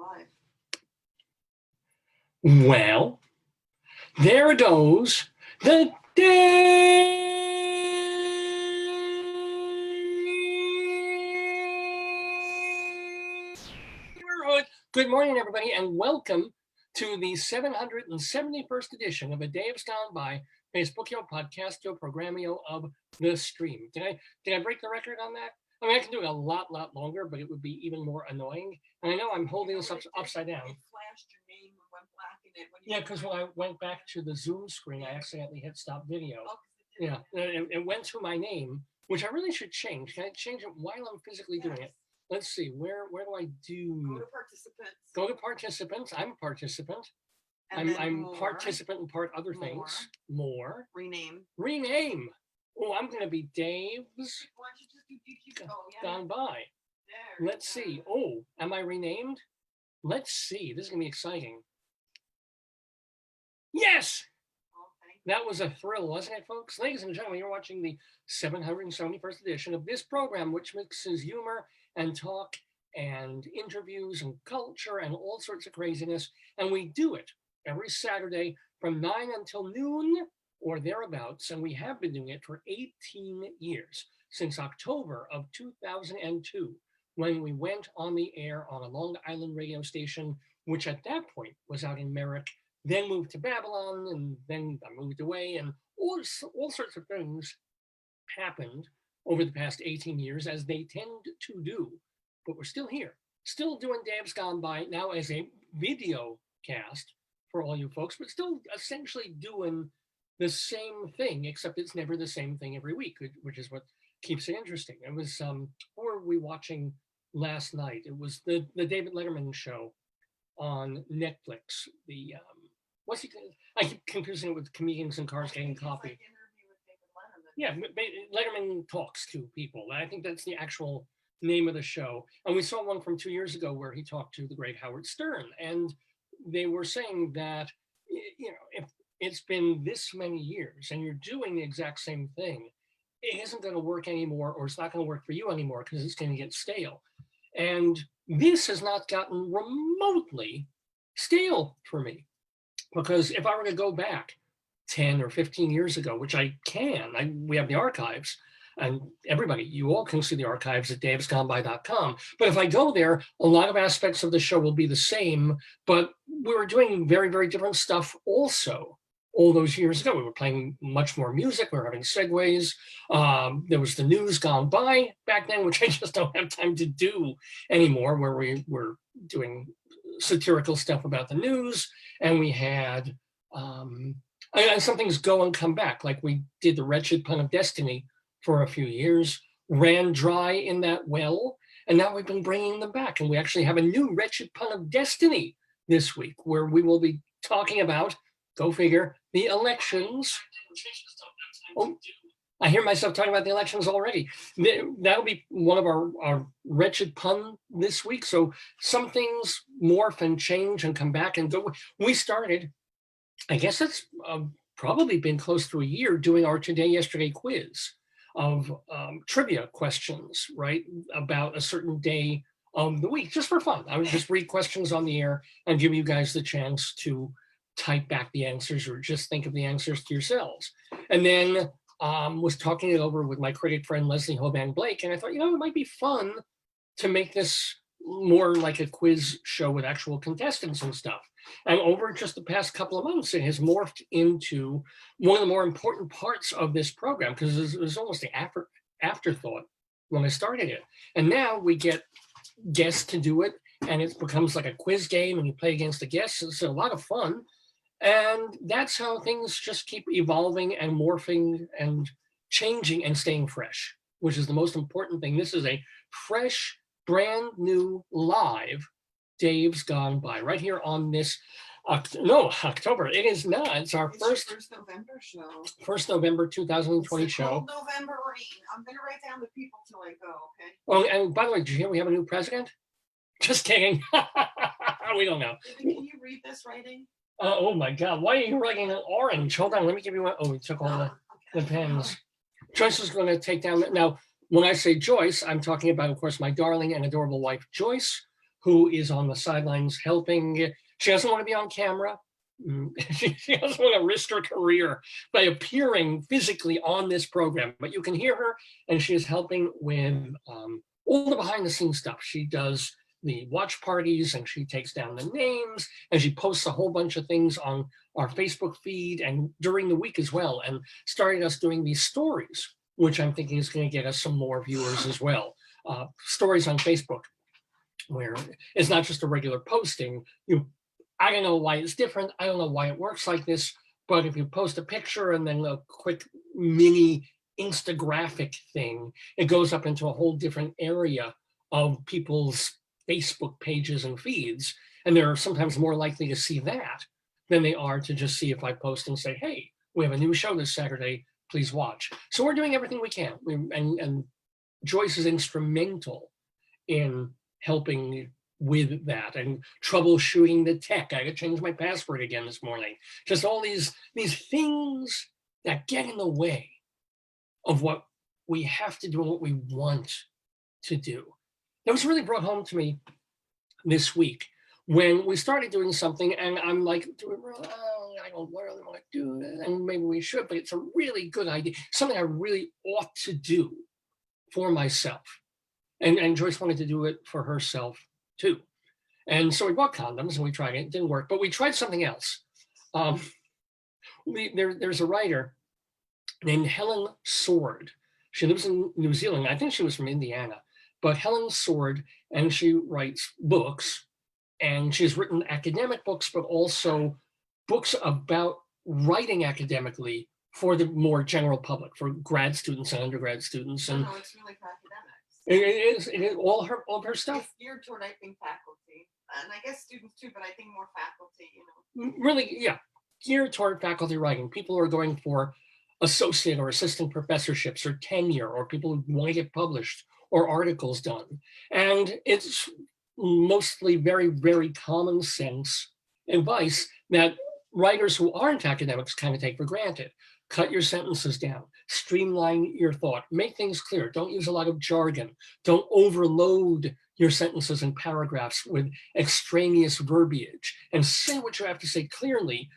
live. Well, there goes the day. Good morning, everybody, and welcome to the 771st edition of A Day Has Gone By, Facebookio, Podcastio, Programmio of the Stream. Did I break the record on that? I mean, I can do it a lot longer, but it would be even more annoying. And I know I'm holding this upside down. It flashed your name and went black in it. Yeah, because when I went back to the Zoom screen, I accidentally hit stop video. Oh, 'cause it did. Yeah, it went to my name, which I really should change. Can I change it while I'm physically doing it? Let's see, where do I Go do? to participants. Go to participants. I'm a participant. And then I'm more, participant in part other things. More. rename. Rename. Oh, I'm going to be Dave's Why don't you just do DQ? Oh, yeah. Gone By. There. Let's see. Oh, am I renamed? Let's see. This is going to be exciting. Yes! Okay. That was a thrill, wasn't it, folks? Ladies and gentlemen, you're watching the 771st edition of this program, which mixes humor and talk and interviews and culture and all sorts of craziness. And we do it every Saturday from 9 until noon or thereabouts. And we have been doing it for 18 years, since October of 2002, when we went on the air on a Long Island radio station, which at that point was out in Merrick, then moved to Babylon, and then I moved away, and all sorts of things happened over the past 18 years, as they tend to do. But we're still here, still doing Dave's Gone By, now as a video cast for all you folks, but still essentially doing the same thing, except it's never the same thing every week, which is what keeps it interesting. It was, what were we watching last night? It was the David Letterman show on Netflix. The, what's he, I keep confusing it with Comedians in Cars Getting Coffee. Yeah, Letterman talks to people. I think that's the actual name of the show. And we saw one from 2 years ago where he talked to the great Howard Stern. And they were saying that, if it's been this many years and you're doing the exact same thing, it isn't going to work anymore, or it's not going to work for you anymore because it's going to get stale. And this has not gotten remotely stale for me. Because if I were to go back 10 or 15 years ago, which I can, we have the archives, and everybody, you all can see the archives at davesgoneby.com. But if I go there, a lot of aspects of the show will be the same, but we were doing very, very different stuff also. All those years ago, we were playing much more music. We were having segues. There was the news gone by back then, which I just don't have time to do anymore, where we were doing satirical stuff about the news. And we had some things go and come back, like we did the Wretched Pun of Destiny for a few years, ran dry in that well, and now we've been bringing them back. And we actually have a new Wretched Pun of Destiny this week, where we will be talking about, go figure, the elections. Oh, I hear myself talking about the elections already. That'll be one of our Wretched Pun this week. So some things morph and change and come back and go. We started, I guess it's probably been close to a year, doing our Today Yesterday quiz of trivia questions, right, about a certain day of the week, just for fun. I would just read questions on the air and give you guys the chance to type back the answers or just think of the answers to yourselves. And then was talking it over with my critic friend, Leslie Hoban Blake, and I thought, it might be fun to make this more like a quiz show with actual contestants and stuff. And over just the past couple of months, it has morphed into one of the more important parts of this program, because it was almost the afterthought when I started it. And now we get guests to do it, and it becomes like a quiz game, and you play against the guests. It's a lot of fun. And that's how things just keep evolving and morphing and changing and staying fresh, which is the most important thing. This is a fresh, brand new, live Dave's Gone By right here on this, October. It is not. It's our first November show. 1st November 2020 It's a show. cold November rain. I'm going to write down the people till I go, okay? Oh, and by the way, did you hear we have a new president? Just kidding. We don't know. Can you read this writing? Oh my God, why are you writing in orange? Hold on, let me give you one. Oh, we took all the pens. Joyce is going to take down, now, when I say Joyce, I'm talking about, of course, my darling and adorable wife, Joyce, who is on the sidelines helping. She doesn't want to be on camera. She doesn't want to risk her career by appearing physically on this program, but you can hear her, and she is helping with all the behind the scenes stuff. She does the watch parties, and she takes down the names, and she posts a whole bunch of things on our Facebook feed and during the week as well, and started us doing these stories, which I'm thinking is going to get us some more viewers as well. Stories on Facebook, where it's not just a regular posting. I don't know why it's different. I don't know why it works like this, but if you post a picture and then a quick mini Instagraphic thing, it goes up into a whole different area of people's Facebook pages and feeds. And they're sometimes more likely to see that than they are to just see if I post and say, hey, we have a new show this Saturday, please watch. So we're doing everything we can. And Joyce is instrumental in helping with that and troubleshooting the tech. I had to change my password again this morning. Just all these things that get in the way of what we have to do and what we want to do. That was really brought home to me this week when we started doing something, and I'm like, I don't really want to do it, and maybe we should, but it's a really good idea, something I really ought to do for myself. And Joyce wanted to do it for herself too. And so we bought condoms and we tried it. It didn't work, but we tried something else. There's a writer named Helen Sword. She lives in New Zealand. I think she was from Indiana, but Helen Sword, and she writes books, and she's written academic books, but also books about writing academically for the more general public, for grad students and undergrad students. And No, it's really for academics. it is all of her stuff. It's geared toward, I think, faculty, and I guess students too, but I think more faculty, Really, yeah, geared toward faculty writing. People who are going for associate or assistant professorships or tenure, or people who want to get published or articles done. And it's mostly very, very common sense advice that writers who aren't academics kind of take for granted. Cut your sentences down, streamline your thought, make things clear. Don't use a lot of jargon. Don't overload your sentences and paragraphs with extraneous verbiage, and say what you have to say clearly.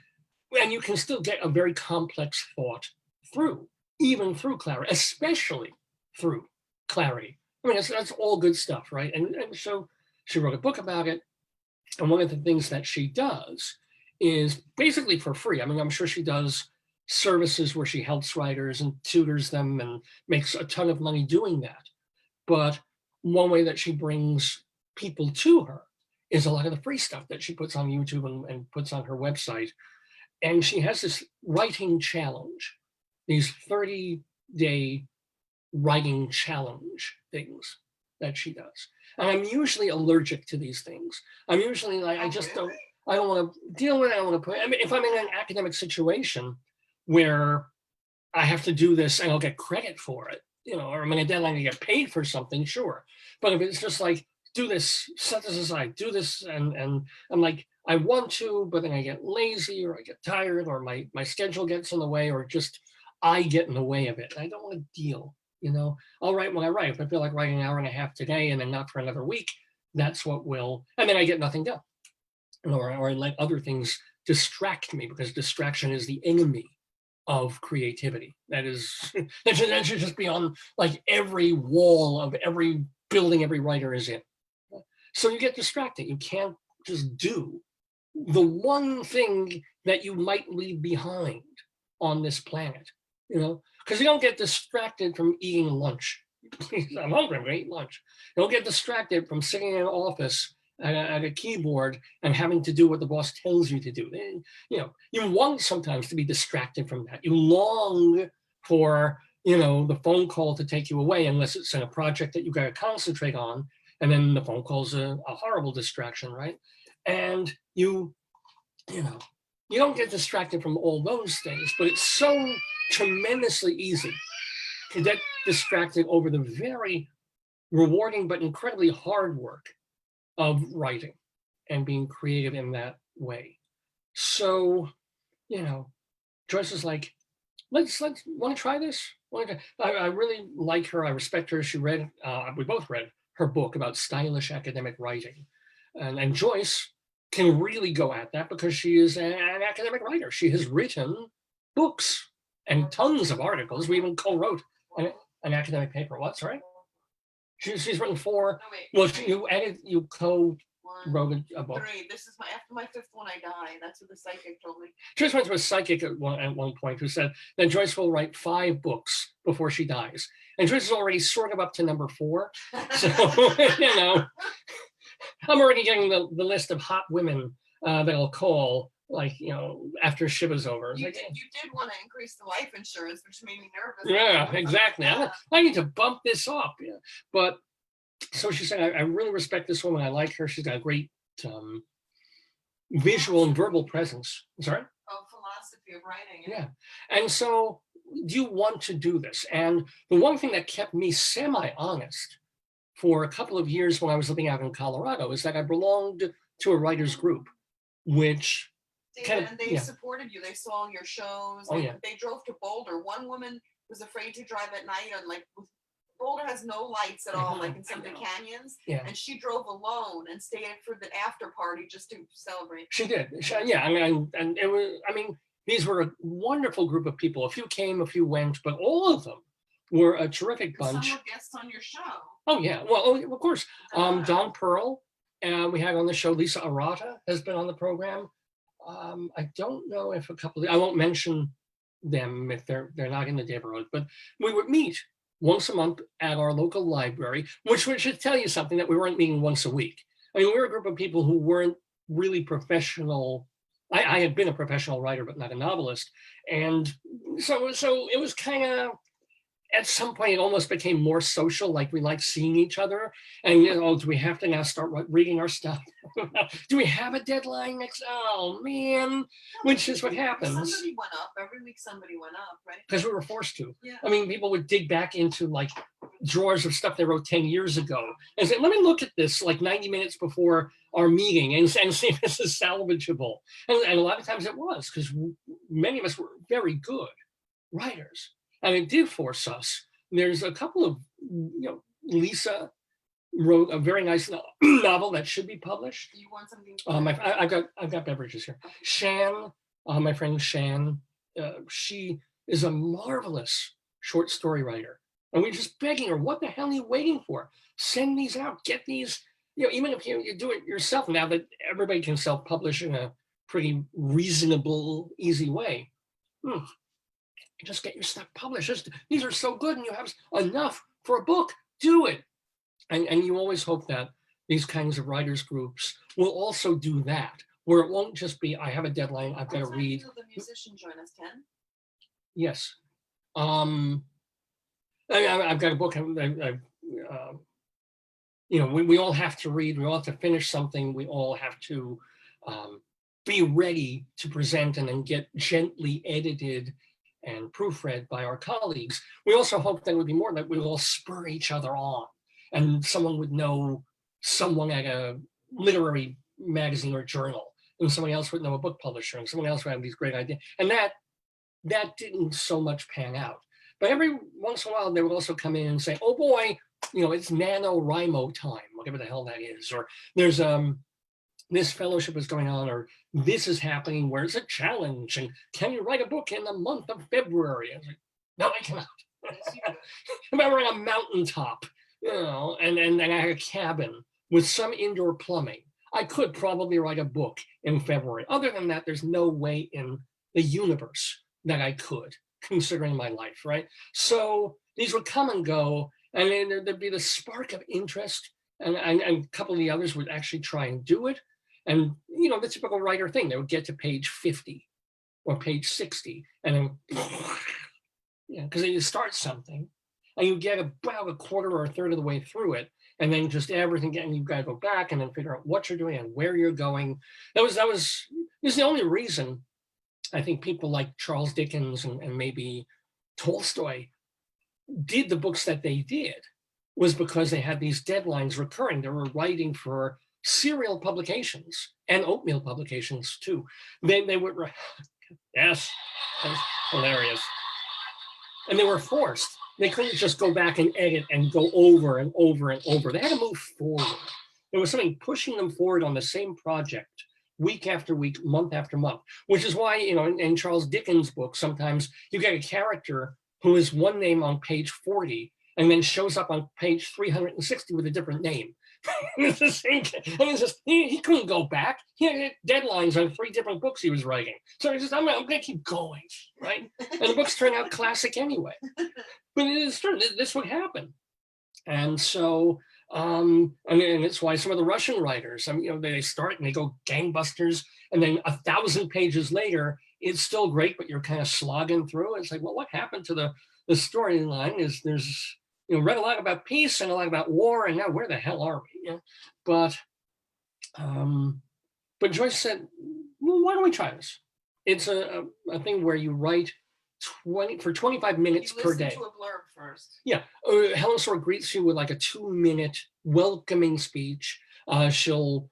And you can still get a very complex thought through, even through clarity, especially through clarity. I mean, that's all good stuff, right? And so she wrote a book about it. And one of the things that she does is basically for free. I mean, I'm sure she does services where she helps writers and tutors them and makes a ton of money doing that. But one way that she brings people to her is a lot of the free stuff that she puts on YouTube and puts on her website. And she has this writing challenge, these 30-day writing challenge things that she does. And I'm usually allergic to these things. I'm usually like, I don't want to deal with it. I don't want to put, I mean, if I'm in an academic situation where I have to do this and I'll get credit for it, or I'm in a deadline to get paid for something, sure. But if it's just like, do this, set this aside, do this, and I'm like, I want to, but then I get lazy, or I get tired, or my schedule gets in the way, or just I get in the way of it. I don't want to deal, I'll write when I write. If I feel like writing an hour and a half today and then not for another week, that's what will, and then I get nothing done. Or I let other things distract me, because distraction is the enemy of creativity. That should just be on like every wall of every building every writer is in. So you get distracted. You can't just do the one thing that you might leave behind on this planet, because you don't get distracted from eating lunch. I'm hungry, I'm gonna eat lunch. You don't get distracted from sitting in an office at a keyboard and having to do what the boss tells you to do. You want sometimes to be distracted from that. You long for, the phone call to take you away, unless it's in a project that you got to concentrate on. And then the phone call's a horrible distraction, right? And you don't get distracted from all those things, but it's so tremendously easy to get distracted over the very rewarding but incredibly hard work of writing and being creative in that way. So, Joyce is like, let's want to try this? I really like her. I respect her. We both read her book about stylish academic writing. And Joyce can really go at that because she is an academic writer. She has written books and tons of articles. We even co-wrote an academic paper. What? Sorry? She's written 4. No, wait. Well, you co-wrote One, a book. 3. This is after my 5th one, I die. That's what the psychic told me. Joyce went to a psychic at one point who said that Joyce will write 5 books before she dies. And Joyce is already sort of up to number 4. So, you know, I'm already getting the list of hot women that I'll call, like, you know, after Shiva's over. You Like, did want to increase the life insurance, which made me nervous. yeah, exactly. I need to bump this up. Yeah. But so she said, I really respect this woman. I like her. She's got a great visual and verbal presence. Sorry? Oh, philosophy of writing. Yeah. And so do you want to do this? And the one thing that kept me semi-honest for a couple of years when I was living out in Colorado is that I belonged to a writers group, which David, and they supported you. They saw your shows. Oh, yeah. They drove to Boulder. One woman was afraid to drive at night, and like Boulder has no lights at all, like in some of the canyons. Yeah. And she drove alone and stayed for the after party just to celebrate. She did. Yeah. I mean, and it was. I mean, these were a wonderful group of people. A few came, a few went, but all of them were a terrific bunch. Some were guests on your show. Oh yeah. Well, of course. Don Pearl, and we had on the show Lisa Arata has been on the program. I don't know if I won't mention them if they're not in the neighborhood, but we would meet once a month at our local library, which should tell you something that we weren't meeting once a week. I mean, we were a group of people who weren't really professional. I had been a professional writer, but not a novelist. And so it was kind of, at some point, it almost became more social, like we liked seeing each other. And, you know, do we have to now start reading our stuff? Do we have a deadline next? Oh, man, which is what happens. Somebody went up. Every week somebody went up, right? Because we were forced to. Yeah. I mean, people would dig back into like drawers of stuff they wrote 10 years ago and say, let me look at this like 90 minutes before our meeting and see if this is salvageable. And a lot of times it was, because many of us were very good writers. And it did force us. There's a couple of, you know, Lisa wrote a very nice novel that should be published. You want something? I've got beverages here. Shan, my friend Shan, she is a marvelous short story writer. And we're just begging her, what the hell are you waiting for? Send these out, get these, you know, even if you do it yourself now that everybody can self-publish in a pretty reasonable, easy way. Just get your stuff published. These are so good and you have enough for a book, do it. And you always hope that these kinds of writers groups will also do that, where it won't just be, I have a deadline, I've got to read. The musician join us, 10? Yes. I've got a book, you know, we all have to read, we all have to finish something, we all have to be ready to present and then get gently edited and proofread by our colleagues. We also hope that it would be more that we will spur each other on and someone would know someone at a literary magazine or journal, and someone else would know a book publisher, and someone else would have these great ideas. And that didn't so much pan out. But every once in a while, they would also come in and say, oh boy, you know, it's NaNoWriMo time, whatever the hell that is. Or there's this fellowship is going on, or this is happening where it's a challenge, and can you write a book in the month of February? I was like, no, I cannot. If I were on a mountaintop, you know, and I had a cabin with some indoor plumbing, I could probably write a book in February. Other than that, there's no way in the universe that I could, considering my life, right? So these would come and go, and then there'd be the spark of interest, and a couple of the others would actually try and do it. And, you know, the typical writer thing, they would get to page 50 or page 60, and then, yeah, because you start something, and you get about a quarter or a third of the way through it, and then just everything, and you've got to go back and then figure out what you're doing and where you're going. This is the only reason I think people like Charles Dickens and maybe Tolstoy did the books that they did, was because they had these deadlines recurring. They were writing for serial publications and oatmeal publications too. They would, yes, that's hilarious. And they were forced. They couldn't just go back and edit and go over and over and over. They had to move forward. There was something pushing them forward on the same project week after week, month after month, which is why, in Charles Dickens' book, sometimes you get a character who is one name on page 40 and then shows up on page 360 with a different name. It's the same, and it's just, he couldn't go back. He had deadlines on 3 different books he was writing. So he says, I'm going to keep going, right? And the books turn out classic anyway. But it is true, this would happen. And so, and it's why some of the Russian writers, they start and they go gangbusters, and then 1,000 pages later, it's still great, but you're kind of slogging through. It's like, well, what happened to the storyline is there's, read a lot about peace and a lot about war, and now where the hell are we? But Joyce said, well, why don't we try this? It's a thing where you write 25 minutes per day. You listen to a blurb first. Yeah, Helen sort of greets you with like a 2-minute welcoming speech. She'll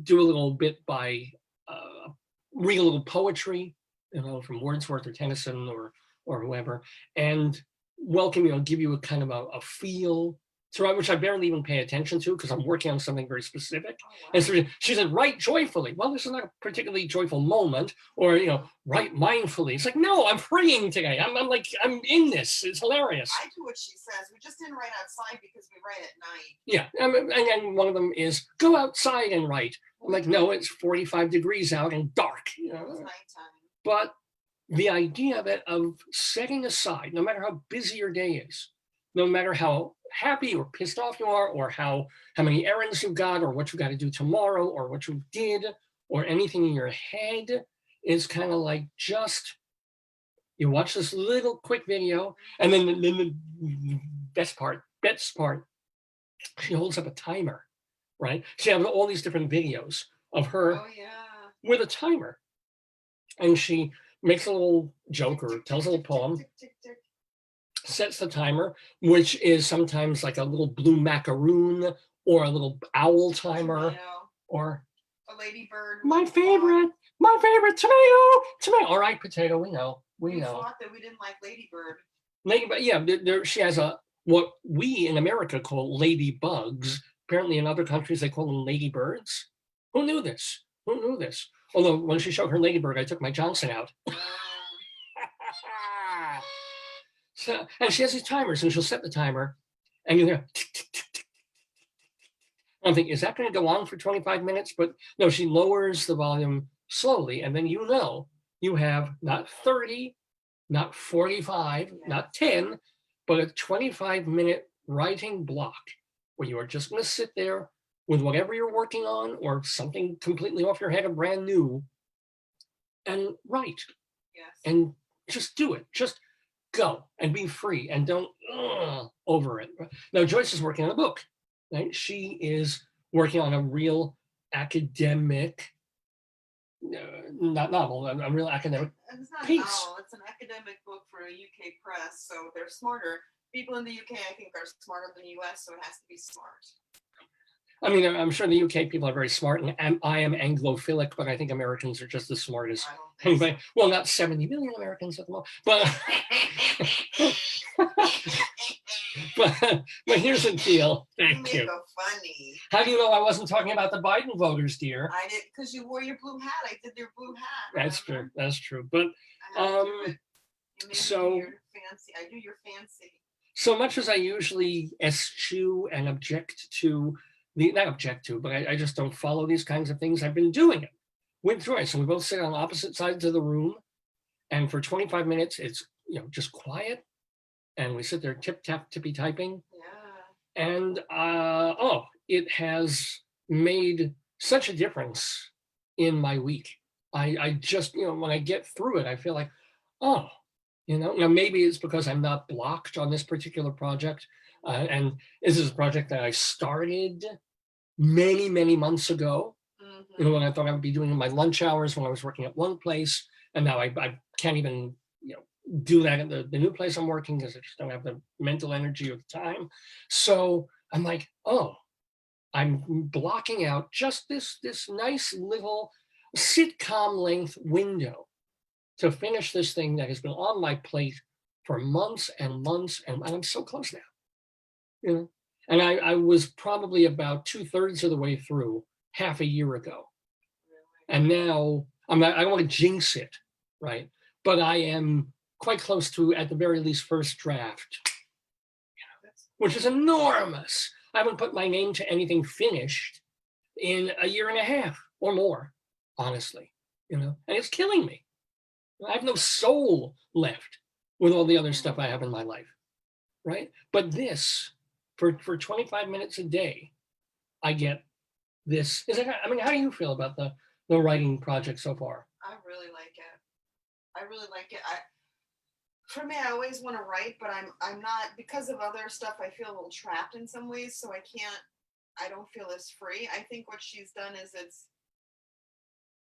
do a little bit by read a little poetry, from Wordsworth or Tennyson or whoever, and welcome you, give you a kind of a feel throughout, which I barely even pay attention to because I'm working on something very specific. Oh, wow. And so she said, write joyfully. Well, this is not a particularly joyful moment, or, write mindfully. It's like, no, I'm praying today. I'm in this. It's hilarious. I do what she says. We just didn't write outside because we write at night. Yeah, and one of them is go outside and write. I'm like, no, it's 45 degrees out and dark. It's nighttime. But the idea that of setting aside, no matter how busy your day is, no matter how happy or pissed off you are, or how many errands you've got, or what you got to do tomorrow, or what you did, or anything in your head, is kind of like just, you watch this little quick video, and then the best part, she holds up a timer, right? She has all these different videos of her with a timer, and she makes a little joke or tells a little poem, sets the timer, which is sometimes like a little blue macaroon or a little owl timer, or a ladybird. My favorite tomato. All right, potato. We know. We thought that we didn't like ladybird. Ladybird, yeah. She has what we in America call ladybugs. Apparently, in other countries they call them ladybirds. Who knew this? Although when she showed her ladybird, I took my Johnson out. So, and she has these timers, and she'll set the timer, and you hear tick, tick, tick, tick. I'm thinking, is that going to go on for 25 minutes? But no, she lowers the volume slowly, and then you have not 30, not 45, not 10, but a 25-minute writing block where you are just going to sit there with whatever you're working on or something completely off your head or brand new and write. Yes. And just do it. Just go and be free and don't over it. Now, Joyce is working on a book, right? She is working on a real academic, not novel, a real academic It's not piece. a novel, it's an academic book for a UK press, so they're smarter. People in the UK, I think, are smarter than the US, so it has to be smart. I mean, I'm sure the UK people are very smart, and I am Anglophilic, but I think Americans are just as smart as anybody. Well, not 70 million Americans at the moment, but here's the deal. Thank you. Funny. How do you know I wasn't talking about the Biden voters, dear? I did, because you wore your blue hat. I did your blue hat. That's true. That's true. But so I do your fancy. So much as I usually eschew and object to not object to, but I just don't follow these kinds of things. I've been doing it with Joyce, and we both sit on opposite sides of the room, and for 25 minutes, it's just quiet, and we sit there tippy typing. Yeah. And it has made such a difference in my week. I just when I get through it, I feel like, now maybe it's because I'm not blocked on this particular project. And this is a project that I started many, many months ago, when I thought I would be doing in my lunch hours when I was working at one place. And now I can't even, do that at the new place I'm working because I just don't have the mental energy or the time. So I'm like, I'm blocking out just this nice little sitcom length window to finish this thing that has been on my plate for months and months. And I'm so close now. And I was probably about 2/3 of the way through half a year ago. And now I don't want to jinx it, right? But I am quite close to, at the very least, first draft, which is enormous. I haven't put my name to anything finished in a year and a half or more, honestly, and it's killing me. I have no soul left with all the other stuff I have in my life, right? But this, for 25 minutes a day, I get this. I mean, how do you feel about the writing project so far? I really like it. I really like it. For me, I always want to write, but I'm not, because of other stuff. I feel a little trapped in some ways, so I don't feel as free. I think what she's done is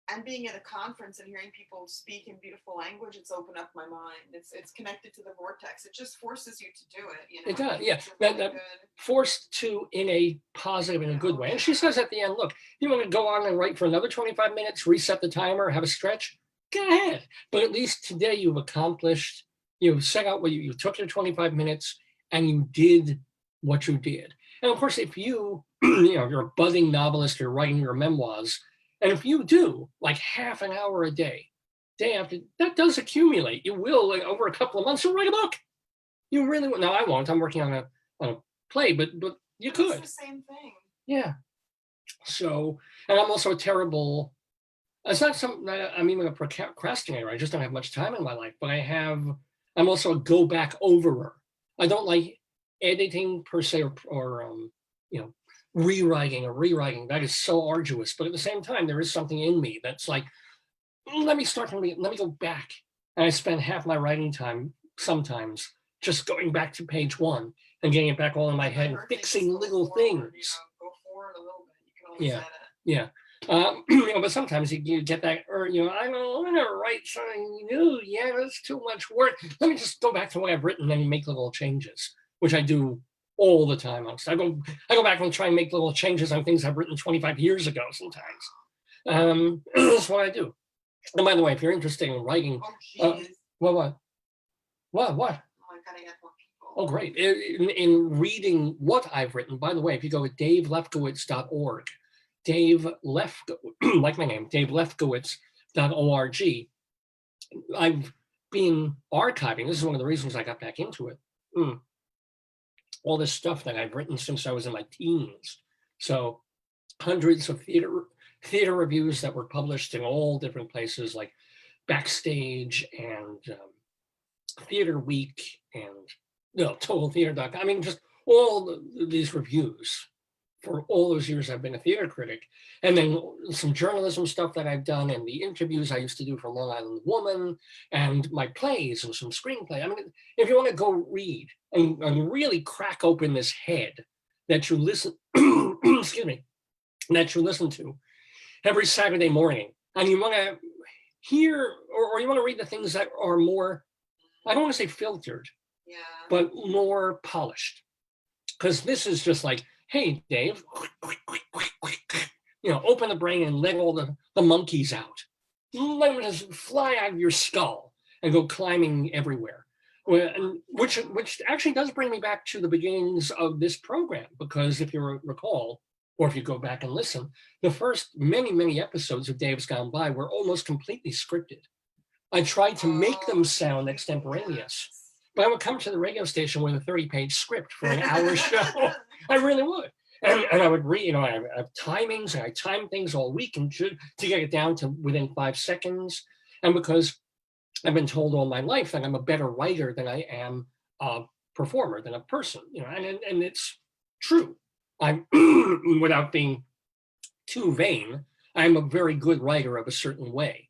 I'm being at a conference and hearing people speak in beautiful language. It's opened up my mind. It's connected to the vortex. It just forces you to do it. It does, yeah. It's really That good. forced to, in a positive, in a good way. And she says at the end, look, you want to go on and write for another 25 minutes, reset the timer, have a stretch, go ahead. But at least today you've accomplished, you set out what you took your 25 minutes and you did what you did. And of course, if you're a budding novelist, you're writing your memoirs, and if you do like half an hour a day after, that does accumulate. You will, like, over a couple of months, you'll write a book. You really will. No, I won't. I'm working on a play, but you could. It's the same thing. Yeah. So, and I'm also a terrible. It's not something. I'm even a procrastinator. I just don't have much time in my life. But I'm also a go back overer. I don't like editing per se, or rewriting. That is so arduous. But at the same time, there is something in me that's like, let me go back. And I spend half my writing time sometimes just going back to page one and getting it back all in my head and fixing little things. Go forward a little bit. You can always Yeah. edit. Yeah. But sometimes you get that, or, I want to write something new. Yeah, that's too much work. Let me just go back to what I've written and make little changes, which I do all the time. I go back and try and make little changes on things I've written 25 years ago sometimes. That's what I do. And by the way, if you're interested in writing, Oh, geez. what? Oh, I gotta get more people. Oh, great. In reading what I've written, by the way, if you go to davelefkowitz.org, like my name, davelefkowitz.org, I've been archiving. This is one of the reasons I got back into it. All this stuff that I've written since I was in my teens. So hundreds of theater reviews that were published in all different places, like Backstage and Theater Week and TotalTheater.com. I mean, just all these reviews for all those years I've been a theater critic. And then some journalism stuff that I've done, and the interviews I used to do for Long Island Woman, and my plays and some screenplay. I mean, if you want to go read and really crack open this head that you listen, excuse me, that you listen to every Saturday morning, and you want to hear, or you want to read the things that are more, I don't want to say filtered, Yeah. but more polished. Because this is just like, hey, Dave, open the brain and let all the monkeys out. Let them just fly out of your skull and go climbing everywhere. Which actually does bring me back to the beginnings of this program, because if you recall, or if you go back and listen, the first many, many episodes of Dave's Gone By were almost completely scripted. I tried to make them sound extemporaneous, but I would come to the radio station with a 30-page script for an hour show. I really would. And I would read, I have timings, and I time things all week and to get it down to within 5 seconds. And because I've been told all my life that I'm a better writer than I am a performer, than a person, and it's true. I'm, without being too vain, I'm a very good writer of a certain way.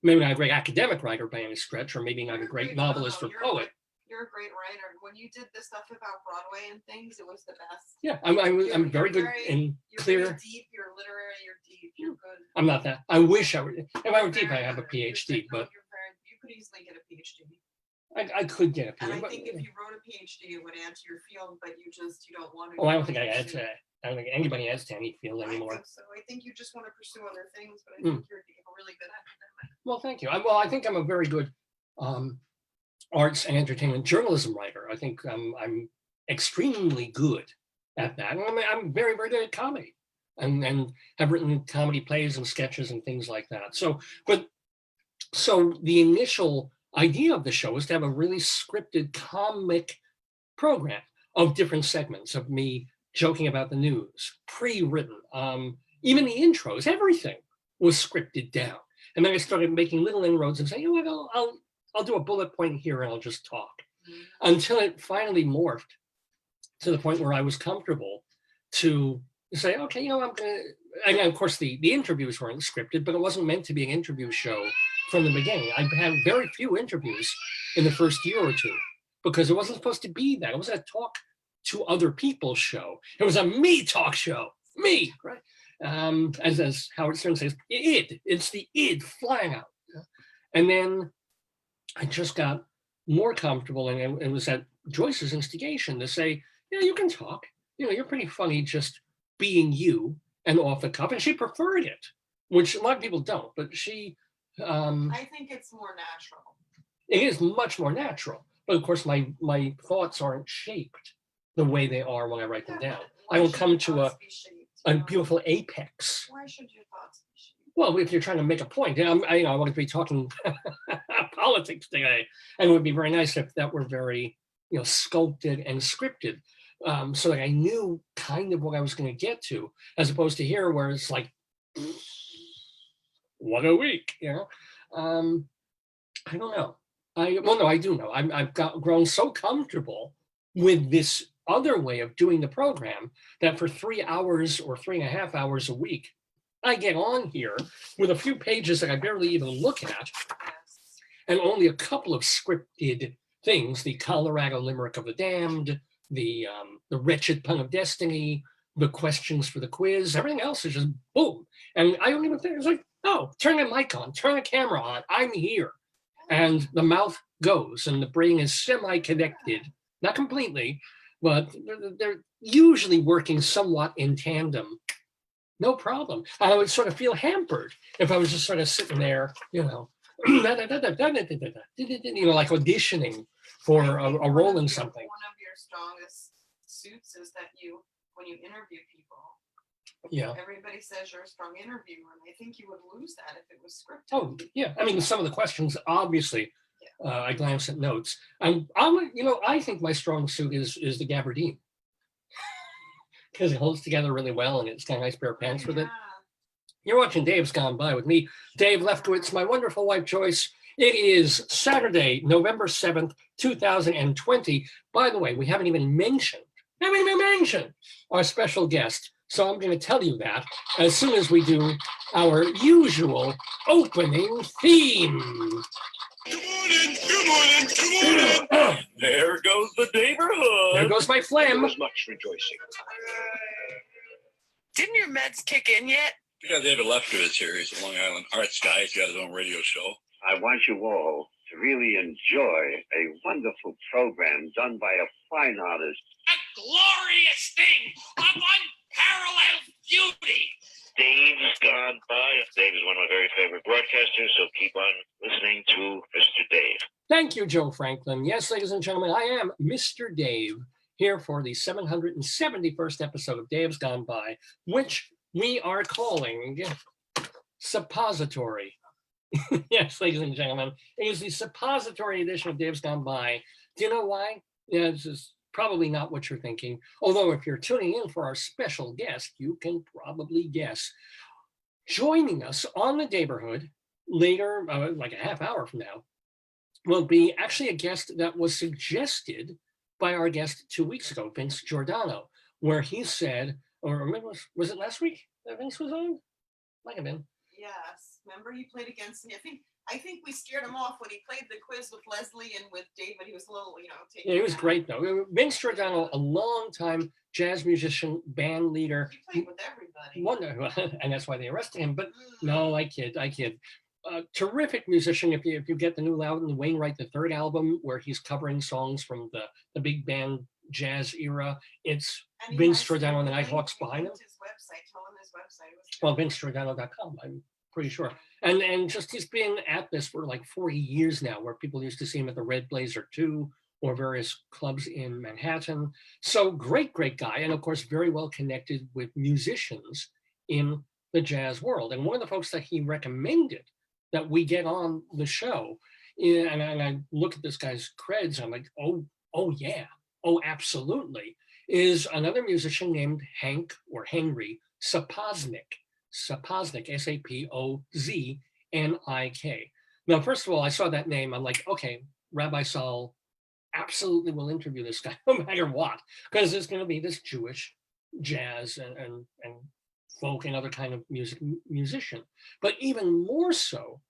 Maybe not a great academic writer by any stretch, or maybe not a great novelist or poet. You're a great writer. When you did the stuff about Broadway and things, it was the best. Yeah, I'm very good and clear. You're deep. You're literary. You're deep. You're good. I'm not that. I wish I were. If I were deep, I have a PhD. But you could easily get a PhD. I could get a PhD. And I think if you wrote a PhD, it would add to your field, but you don't want to. Oh, I don't think I add to that. I don't think anybody adds to any field anymore. I think so. I think you just want to pursue other things, but I think you're a really good academic. Well, thank you. I think I'm a very good arts and entertainment journalism writer. I think I'm extremely good at that. And I'm very, very good at comedy, and have written comedy plays and sketches and things like that. So the initial idea of the show was to have a really scripted comic program of different segments of me joking about the news, pre-written, even the intros, everything was scripted down. And then I started making little inroads and saying, you know what, I'll do a bullet point here and I'll just talk, until it finally morphed to the point where I was comfortable to say, okay, you know, I'm gonna, and of course the interviews weren't scripted, but it wasn't meant to be an interview show from the beginning. I had very few interviews in the first year or two because it wasn't supposed to be that. It was a talk to other people show. It was a me talk show, me, right? As Howard Stern says, it's the id flying out. And then I just got more comfortable, and it was at Joyce's instigation to say, yeah, you can talk. You know, you're pretty funny just being you and off the cuff. And she preferred it, which a lot of people don't, but she. I think it's more natural. It is much more natural. But of course, my thoughts aren't shaped the way they are when I write them down. I don't come to a beautiful apex. Why should your thoughts be shaped? Well, if you're trying to make a point, I want to be talking politics today, and it would be very nice if that were very, sculpted and scripted, so that I knew kind of what I was going to get to, as opposed to here where it's like, what a week, I don't know. No, I do know. I've grown so comfortable with this other way of doing the program that for 3 hours or 3.5 hours a week, I get on here with a few pages that I barely even look at, and only a couple of scripted things: the Colorado Limerick of the Damned, the Wretched Pun of Destiny, the questions for the quiz. Everything else is just boom. And I don't even think it's like, oh, turn the mic on, turn the camera on, I'm here. And the mouth goes and the brain is semi-connected, not completely, but they're usually working somewhat in tandem. No problem. I would sort of feel hampered if I was just sort of sitting there, like auditioning for a role in something. One of your strongest suits is that when you interview people, everybody says you're a strong interviewer, and I think you would lose that if it was scripted. Oh, yeah. I mean, some of the questions, obviously, I glance at notes. I think my strong suit is the gabardine, because it holds together really well, and it's got a nice pair of pants with it. You're watching Dave's Gone By with me, Dave Lefkowitz, my wonderful wife, Joyce. It is Saturday, November 7th, 2020. By the way, we haven't even mentioned our special guest. So I'm going to tell you that as soon as we do our usual opening theme. Good morning. There goes the neighborhood. There goes my phlegm. There was much rejoicing. Didn't your meds kick in yet? We got David Lefkowitz here. He's a Long Island arts guy. He's got his own radio show. I want you all to really enjoy a wonderful program done by a fine artist. A glorious thing of unparalleled beauty. Dave's Gone By. Dave is one of my very favorite broadcasters, so keep on listening to Mr. Dave. Thank you, Joe Franklin. Yes, ladies and gentlemen, I am Mr. Dave, here for the 771st episode of Dave's Gone By, which we are calling Suppository. Yes, ladies and gentlemen, it is the suppository edition of Dave's Gone By. Do you know why? Yeah, this is probably not what you're thinking. Although if you're tuning in for our special guest, you can probably guess. Joining us on the neighborhood later, like a half hour from now, will be actually a guest that was suggested by our guest 2 weeks ago, Vince Giordano, where he said, or was it last week that Vince was on? Might have been. Yes. Remember he played against me. I think we scared him off when he played the quiz with Leslie and with David. He was a little, taking. Yeah, he was great though. Vince Giordano, a long-time jazz musician, band leader. He played with everybody. Wonder, and that's why they arrested him. But no, I kid. Terrific musician. If you get the new Loudon Wainwright III album, where he's covering songs from the big band jazz era, it's Vince Giordano and the Nighthawks behind him. His website. Tell him his website. Well, VinceGiordano.com. I'm pretty sure. And just he's been at this for like 40 years now, where people used to see him at the Red Blazer 2 or various clubs in Manhattan. So great guy. And of course, very well connected with musicians in the jazz world. And one of the folks that he recommended that we get on the show, and I look at this guy's creds, I'm like, oh yeah, oh, absolutely, is another musician named Hank or Henry Sapoznik. Sapoznik, Sapoznik. Now, first of all, I saw that name. I'm like, okay, Rabbi Saul absolutely will interview this guy no matter what, because there's going to be this Jewish jazz and folk and other kind of musician. But even more so,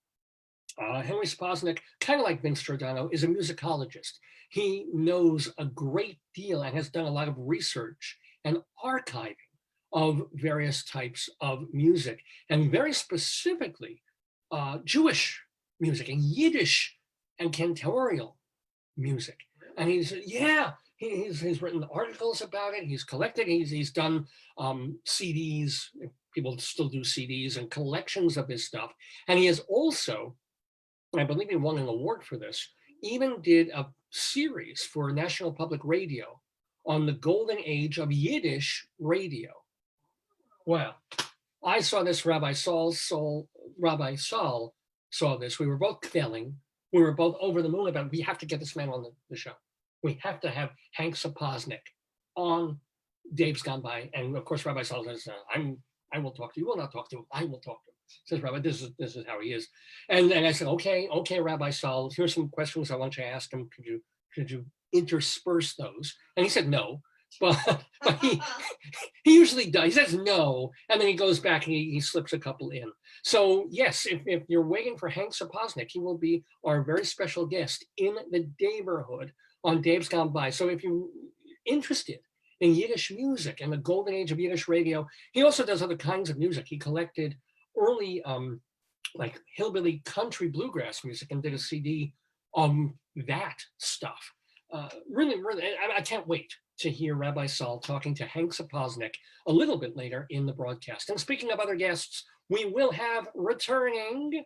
Henry Sapoznik, kind of like Vince Giordano, is a musicologist. He knows a great deal and has done a lot of research and archiving of various types of music, and very specifically Jewish music and Yiddish and cantorial music. And he's written articles about it. He's collected. He's done CDs. People still do CDs and collections of his stuff. And he has also, I believe he won an award for this, even did a series for National Public Radio on the golden age of Yiddish radio. Well, I saw this. Rabbi Saul saw this. We were both failing. We were both over the moon about, we have to get this man on the show. We have to have Hank Sapoznik on Dave's Gone By. And of course, Rabbi Saul says, I will talk to you. You will not talk to him. I will talk to him. Says Rabbi, this is how he is. And I said, okay, Rabbi Saul, here's some questions I want you to ask him. Could you intersperse those? And he said no. But he usually does. He says no, and then he goes back and he slips a couple in. So yes, if you're waiting for Hank Sapoznik, he will be our very special guest in the neighborhood on Dave's Gone By. So if you're interested in Yiddish music and the golden age of Yiddish radio, he also does other kinds of music. He collected early like hillbilly country bluegrass music and did a CD on that stuff. Really, I can't wait to hear Rabbi Saul talking to Hank Sapoznik a little bit later in the broadcast. And speaking of other guests, we will have returning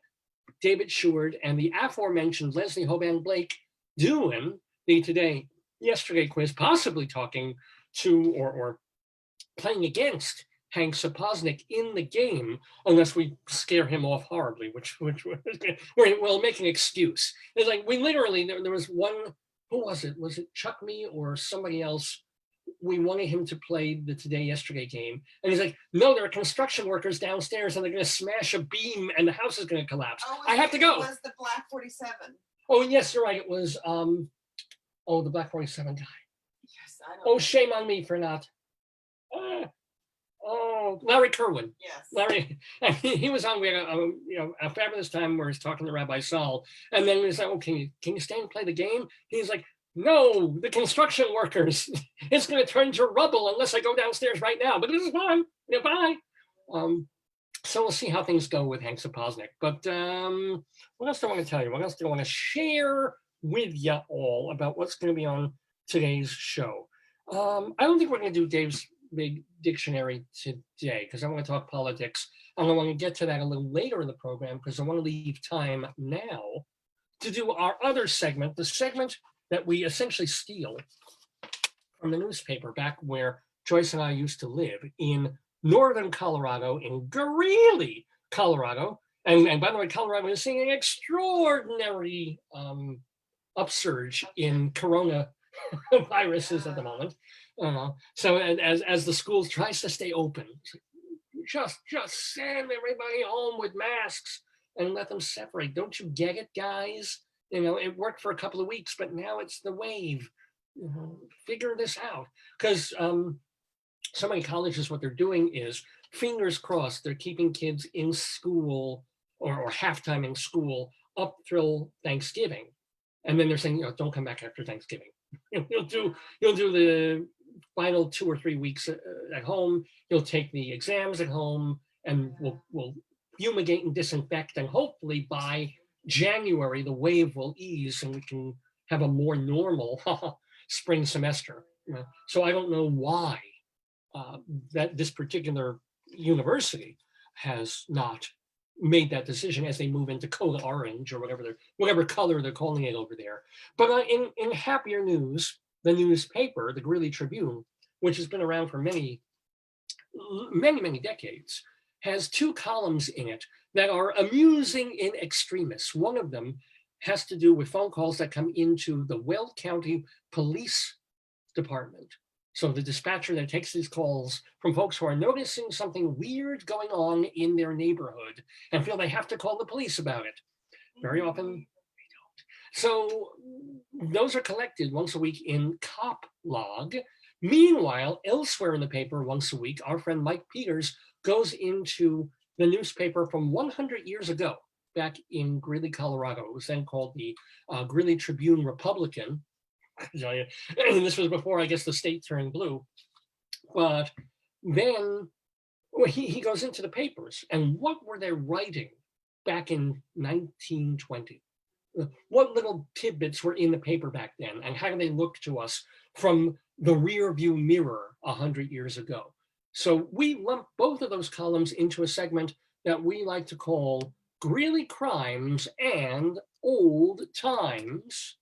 David Sheward and the aforementioned Leslie Hoban Blake doing the yesterday quiz, possibly talking to or playing against Hank Sapoznik in the game, unless we scare him off horribly, which we'll make an excuse. It's like we literally, there was one, who was it? Was it Chuck Me or somebody else? We wanted him to play the yesterday game. And he's like, no, there are construction workers downstairs and they're going to smash a beam and the house is going to collapse. I have to go. It was the Black 47. Oh, yes, you're right. It was, the Black 47 guy. Yes, I don't Oh, shame on me for not. Larry Kerwin. Yes. Larry, he was on. We had a fabulous time where he's talking to Rabbi Saul, and then he's like, "Oh, can you stay and play the game?" He's like, "No, the construction workers. It's going to turn to rubble unless I go downstairs right now. But this is fine. Bye." So we'll see how things go with Hank Sapoznik. But what else do I want to tell you? What else do I want to share with you all about what's going to be on today's show? I don't think we're going to do Dave's big dictionary today because I want to talk politics. And I want to get to that a little later in the program because I want to leave time now to do our other segment, the segment that we essentially steal from the newspaper back where Joyce and I used to live in northern Colorado, in Greeley, Colorado. And by the way, Colorado is seeing an extraordinary upsurge in coronaviruses at the moment. So as the school tries to stay open, just send everybody home with masks and let them separate. Don't you get it, guys? It worked for a couple of weeks, but now it's the wave. Figure this out. Because so many colleges, what they're doing is, fingers crossed, they're keeping kids in school or halftime in school up till Thanksgiving. And then they're saying, don't come back after Thanksgiving. You'll do the final 2 or 3 weeks at home. You'll take the exams at home, and we'll fumigate and disinfect. And hopefully by January, the wave will ease and we can have a more normal spring semester. So I don't know why that this particular university has not made that decision as they move into code orange or whatever color they're calling it over there. But in happier news, the newspaper, the Greeley Tribune, which has been around for many decades, has 2 columns in it that are amusing in extremis. One of them has to do with phone calls that come into the Weld County Police Department. So the dispatcher that takes these calls from folks who are noticing something weird going on in their neighborhood and feel they have to call the police about it. Very often they don't. So those are collected once a week in Cop Log. Meanwhile, elsewhere in the paper once a week, our friend Mike Peters goes into the newspaper from 100 years ago, back in Greeley, Colorado. It was then called the Greeley Tribune Republican. And this was before, I guess, the state turned blue. But then he goes into the papers, and what were they writing back in 1920? What little tidbits were in the paper back then, and how do they look to us from the rear view mirror 100 years ago? So we lump both of those columns into a segment that we like to call Greeley Crimes and Old Times.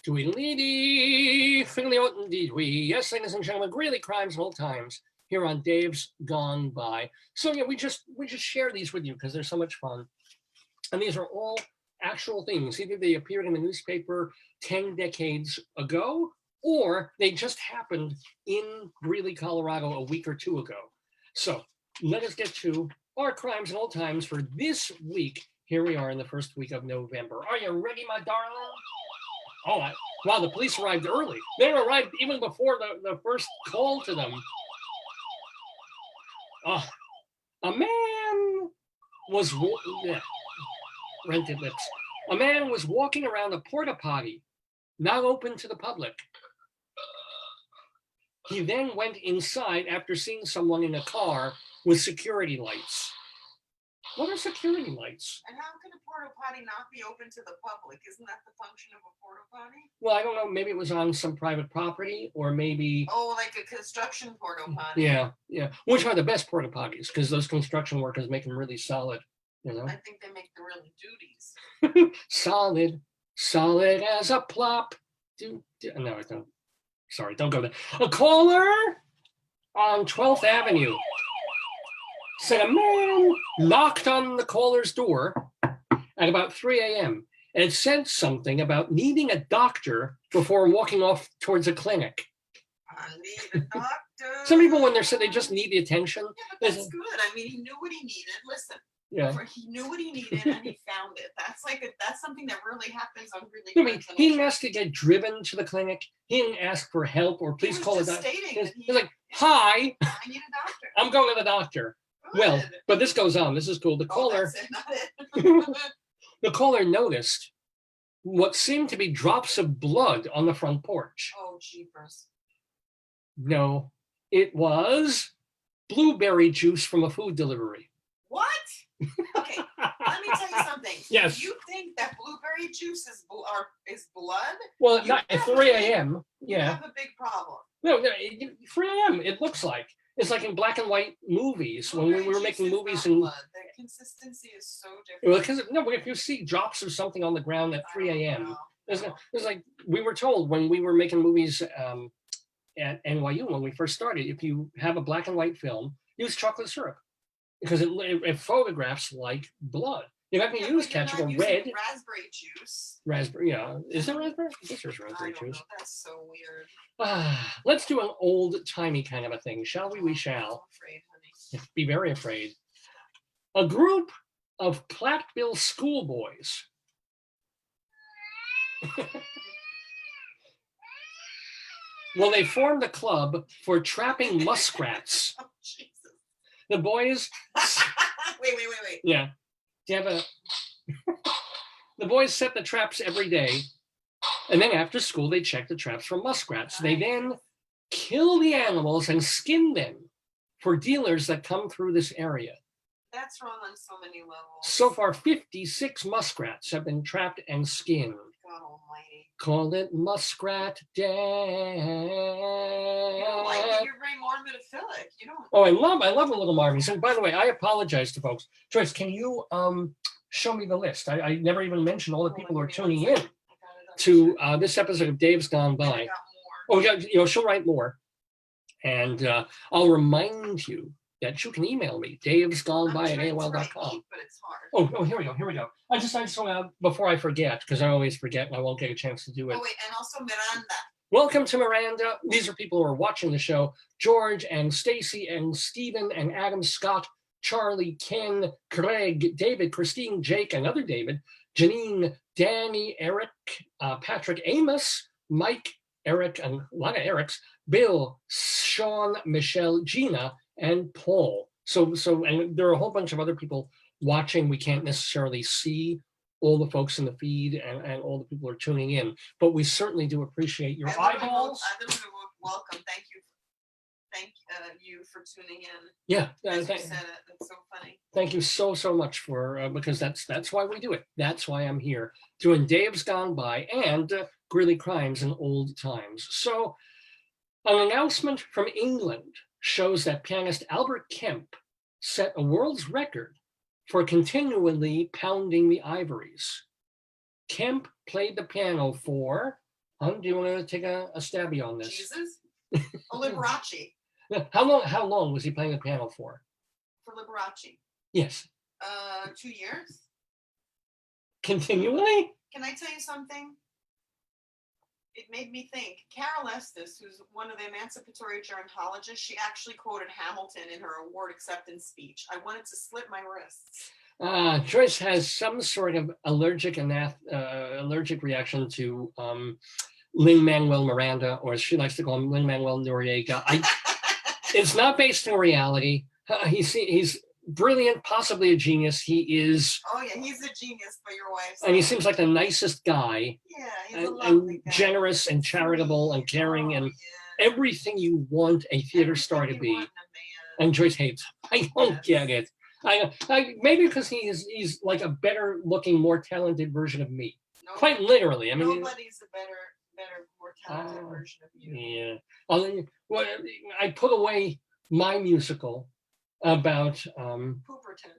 Tweedledee, fiddly-o-dee-dee. Yes, ladies and gentlemen, Greeley Crimes and Old Times here on Dave's Gone By. So yeah, we just share these with you because they're so much fun. And these are all actual things. Either they appeared in the newspaper 10 decades ago, or they just happened in Greeley, Colorado a week or 2 ago. So let us get to our crimes and old times for this week. Here we are in the first week of November. Are you ready, my darling? Oh, wow, the police arrived early. They arrived even before the first call to them. Oh, a man was, rented lips. A man was walking around a porta potty, not open to the public. He then went inside after seeing someone in a car with security lights. What are security lights? And how can a porta potty not be open to the public? Isn't that the function of a porta potty? Well, I don't know. Maybe it was on some private property, or maybe. Oh, like a construction porta potty. Yeah. Which are the best porta potties? Because those construction workers make them really solid. You know. I think they make the real duties. solid as a plop. No, I don't. Sorry, don't go there. A caller on 12th Avenue said a man knocked on the caller's door at about 3 a.m. and said something about needing a doctor before walking off towards a clinic. I need a doctor. Some people, when they said they just need the attention. Yeah, but that's good. I mean, he knew what he needed. Listen. Yeah. He knew what he needed and he found it. That's something that really happens on really. I mean, he didn't ask to get driven to the clinic. He didn't ask for help or please call a doctor. He's like, "Hi, I need a doctor. I'm going to the doctor." Good. Well, but this goes on. This is cool. The caller, That's it, not it. the caller noticed what seemed to be drops of blood on the front porch. Oh, jeepers. No, it was blueberry juice from a food delivery. What? Okay, let me tell you something. Yes. You think that blueberry juice is blood? Well, You not at have a 3 big- a.m. You Yeah. have a big problem. No, 3 a.m. It looks like. It's like in black and white movies when we Blueberry were juice making is movies not in. blood. The consistency is so different. Well, because no, but if you see drops of something on the ground at 3 a.m., it's like we were told when we were making movies at NYU when we first started. If you have a black and white film, use chocolate syrup because it photographs like blood. You have to use ketchup or red. Raspberry juice. Raspberry, yeah. Is there raspberry? I guess there's I raspberry don't know. juice. That's so weird. Let's do an old-timey kind of a thing, shall we? We shall. I'm afraid, honey. Be very afraid. A group of Platteville schoolboys well, they formed a club for trapping muskrats. Oh, Jesus. The boys, Wait. yeah, do you have a? The boys set the traps every day, and then after school they check the traps for muskrats. They then kill the animals and skin them for dealers that come through this area. That's wrong on so many levels. So far, 56 muskrats have been trapped and skinned. God almighty. Call it Muskrat Day. You don't like it. You're very morbid-ophilic. You don't. Oh, I love a little Marmies. And by the way, I apologize to folks. Joyce, can you show me the list? I never even mentioned all the people who are tuning in to this episode of Dave's Gone By. I got more. Oh, yeah, she'll write more. And I'll remind you that you can email me, davesgoneby@aol.com. But it's hard. Oh, here we go. I just want to, before I forget, because I always forget and I won't get a chance to do it. Oh, wait, and also Miranda. Welcome to Miranda. These are people who are watching the show. George and Stacy and Stephen and Adam, Scott, Charlie, Ken, Craig, David, Christine, Jake, another David, Janine, Danny, Eric, Patrick, Amos, Mike, Eric, and a lot of Erics, Bill, Sean, Michelle, Gina, and Paul. So, and there are a whole bunch of other people watching. We can't necessarily see all the folks in the feed and all the people who are tuning in, but we certainly do appreciate your eyeballs. I literally wrote welcome. Thank you. Thank you for tuning in. Yeah, As you said it. That's so funny. thank you so much for because that's why we do it. That's why I'm here doing Dave's Gone By and Grilly Crimes in Old Times. So, an announcement from England shows that pianist Albert Kemp set a world's record for continually pounding the ivories. Kemp played the piano for, do you want to take a stabby on this? Jesus? Oh, Liberace. How long was he playing the piano for? For Liberace. Yes. 2 years. Continually? Can I tell you something? It made me think. Carol Estes, who's one of the emancipatory gerontologists, she actually quoted Hamilton in her award acceptance speech. I wanted to slit my wrists. Joyce has some sort of allergic reaction to Lin-Manuel Miranda, or as she likes to call him, Lin-Manuel Noriega. It's not based in reality. He's brilliant, possibly a genius. He is. Oh yeah, he's a genius, but your wife's. And he seems like the nicest guy. Yeah, he's a and lovely guy. generous and charitable and caring and yeah. everything you want a theater star to Everything be. you want in a man. And Joyce hates. I don't Yes. get it. I maybe because he's like a better looking, more talented version of me. No- Quite literally. I mean, nobody's a better, more talented version of you. yeah. Well, I put away my musical about Pooperton.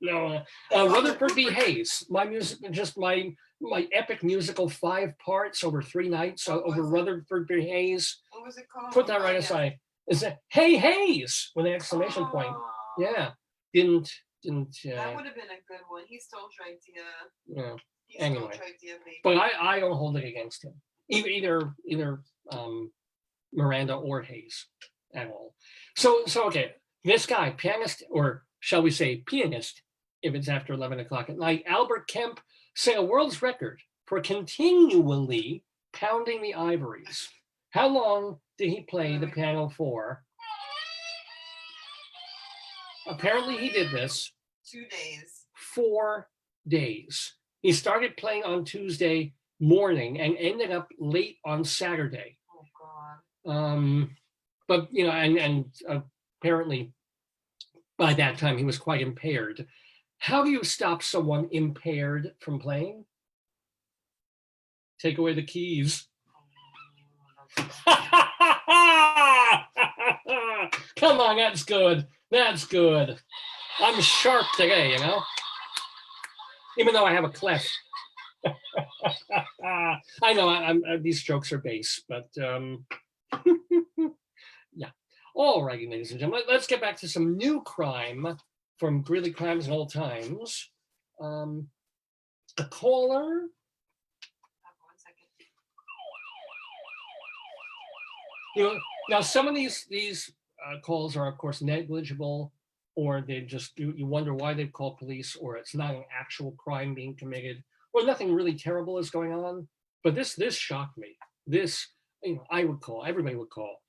no, Rutherford B. Hayes. My music, just my epic musical, 5 parts over 3 nights over Rutherford B. Hayes. What was it called? Put that Oh, right yeah. aside. Is it Hey Hayes with an exclamation point? Oh, Yeah, didn't. That would have been a good one. He stole your idea. Yeah. He stole Anyway. your idea, baby. But I don't hold it against him. Either Miranda or Hayes at all. So okay, this guy, pianist, or shall we say pianist, if it's after 11 o'clock at night, Albert Kemp set a world's record for continually pounding the ivories. How long did he play the piano for? Apparently he did this 2 days. 4 days. He started playing on Tuesday morning and ended up late on Saturday. Oh God. But you know, and apparently by that time he was quite impaired. How do you stop someone impaired from playing? Take away the keys. Come on, that's good. That's good. I'm sharp today, you know, even though I have a clef. I know these jokes are base, but yeah. All righty, ladies and gentlemen, let's get back to some new crime from Grilly Crimes in Old Times. A caller. 1 second. You know, now some of these calls are, of course, negligible, or they just you wonder why they've called police, or it's not an actual crime being committed, or nothing really terrible is going on. But this shocked me. This, you know, I would call, everybody would call.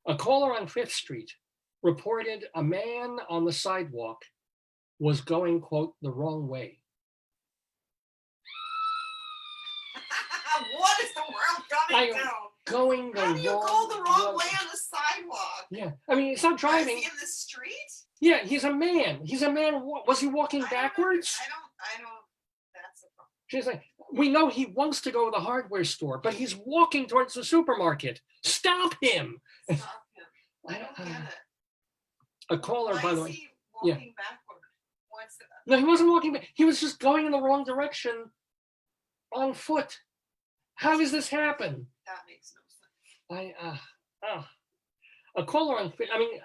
A caller on 5th Street reported a man on the sidewalk was going, quote, the wrong way. What is the world coming to? Going the How do you wrong go the wrong way on the sidewalk? Yeah, I mean, it's not Is driving. he in the street? Yeah, he's a man. He's a man. Was he walking I don't backwards? I don't, that's the problem. She's like, we know he wants to go to the hardware store, but he's walking towards the supermarket. Stop him. Stop him. I don't get it. A caller, Why by the is way. he walking backward? What's the, No, he wasn't walking back. He was just going in the wrong direction on foot. How does this happen? that makes no sense. A caller on, I mean,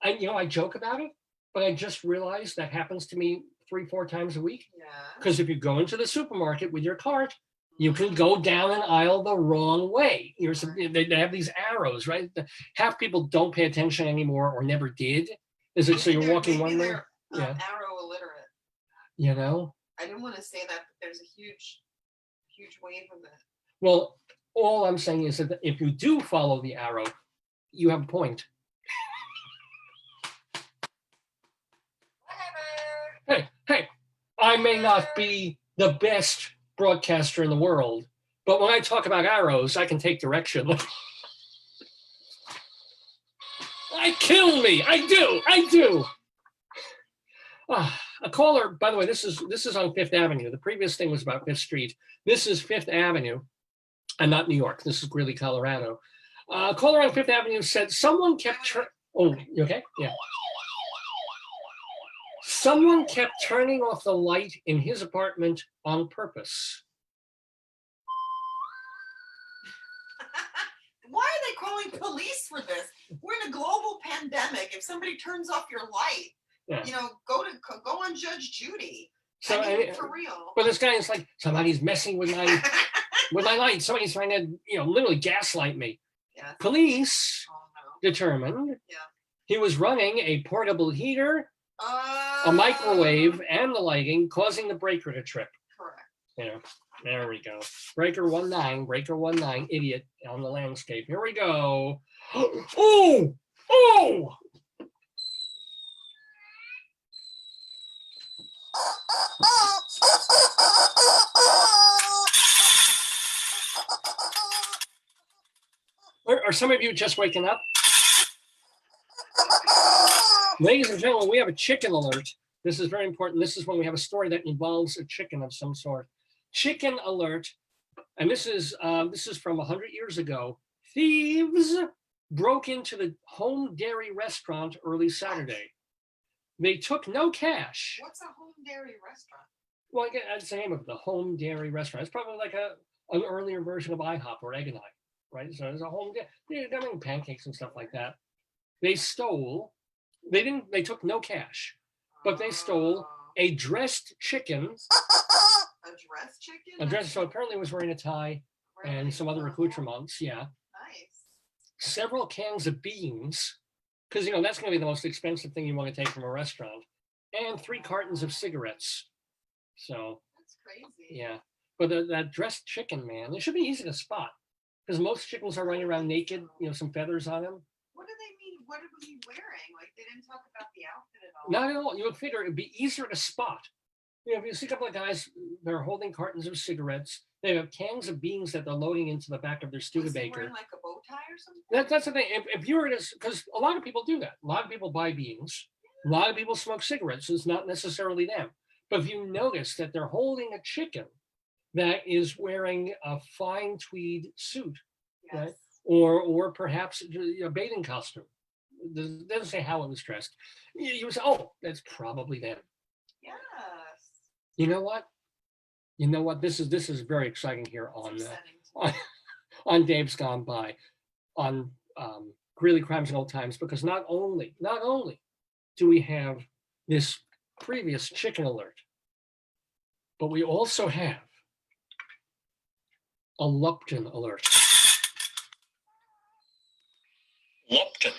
I joke about it, but I just realized that happens to me 3-4 times a week. Yeah. Because if you go into the supermarket with your cart, you can go down an aisle the wrong way. They have these arrows, right? Half people don't pay attention anymore or never did. Is it so you're walking one way? Yeah. Arrow illiterate. You know? I didn't want to say that, but there's a huge wave of it. Well, all I'm saying is that if you do follow the arrow, you have a point. Hey, I may not be the best broadcaster in the world, but when I talk about arrows, I can take direction. Kill me. I do. A caller, by the way, this is on Fifth Avenue. The previous thing was about Fifth Street. This is Fifth Avenue, and not New York. This is Greeley, Colorado. A caller on Fifth Avenue said someone kept oh, you okay? Yeah. Someone kept turning off the light in his apartment on purpose. Why are they calling police for this? We're in a global pandemic. If somebody turns off your light, Yeah. go on Judge Judy. So, For real. but this guy is like, somebody's messing with my light. Somebody's trying to, literally gaslight me. Yes. Police Oh, no. determined Yeah. he was running a portable heater, Uh, a microwave, and the lighting, causing the breaker to trip. Correct. There we go. Breaker 19, idiot on the landscape. Here we go. Oh! Are some of you just waking up? Ladies and gentlemen, we have a chicken alert. This is very important. This is when we have a story that involves a chicken of some sort. Chicken alert. And this is from 100 years ago. Thieves broke into the Home Dairy restaurant early Saturday. They took no cash. What's a home dairy restaurant? Well, again, that's the name of it, the Home Dairy restaurant. It's probably like an earlier version of IHOP or Egg and I, right? So there's a home dairy, they're making pancakes and stuff like that. They took no cash, but they stole a dressed chicken. A dressed chicken? So apparently it was wearing a tie and some other accoutrements, yeah. Nice. Several cans of beans, because that's going to be the most expensive thing you want to take from a restaurant, and 3 cartons of cigarettes. So That's crazy. yeah, but that dressed chicken, man, it should be easy to spot because most chickens are running around naked, some feathers on them. What do they mean? What was he wearing? Like, they didn't talk about the outfit at all. Not at all. You would figure it'd be easier to spot. If you see a couple of guys, they're holding cartons of cigarettes. They have cans of beans that they're loading into the back of their Was he Studebaker. wearing like a bow tie or something? That's the thing. If you were to, because a lot of people do that. A lot of people buy beans. A lot of people smoke cigarettes. So it's not necessarily them. But if you notice that they're holding a chicken that is wearing a fine tweed suit, Yes. right? Or perhaps a bathing costume. It doesn't say how it was dressed. You would say, oh, that's probably them. Yes. You know what? This is very exciting here It's upsetting. on Dave's Gone By, on Greeley Crimes and Old Times, because not only do we have this previous chicken alert, but we also have a Lupton alert. Lupton.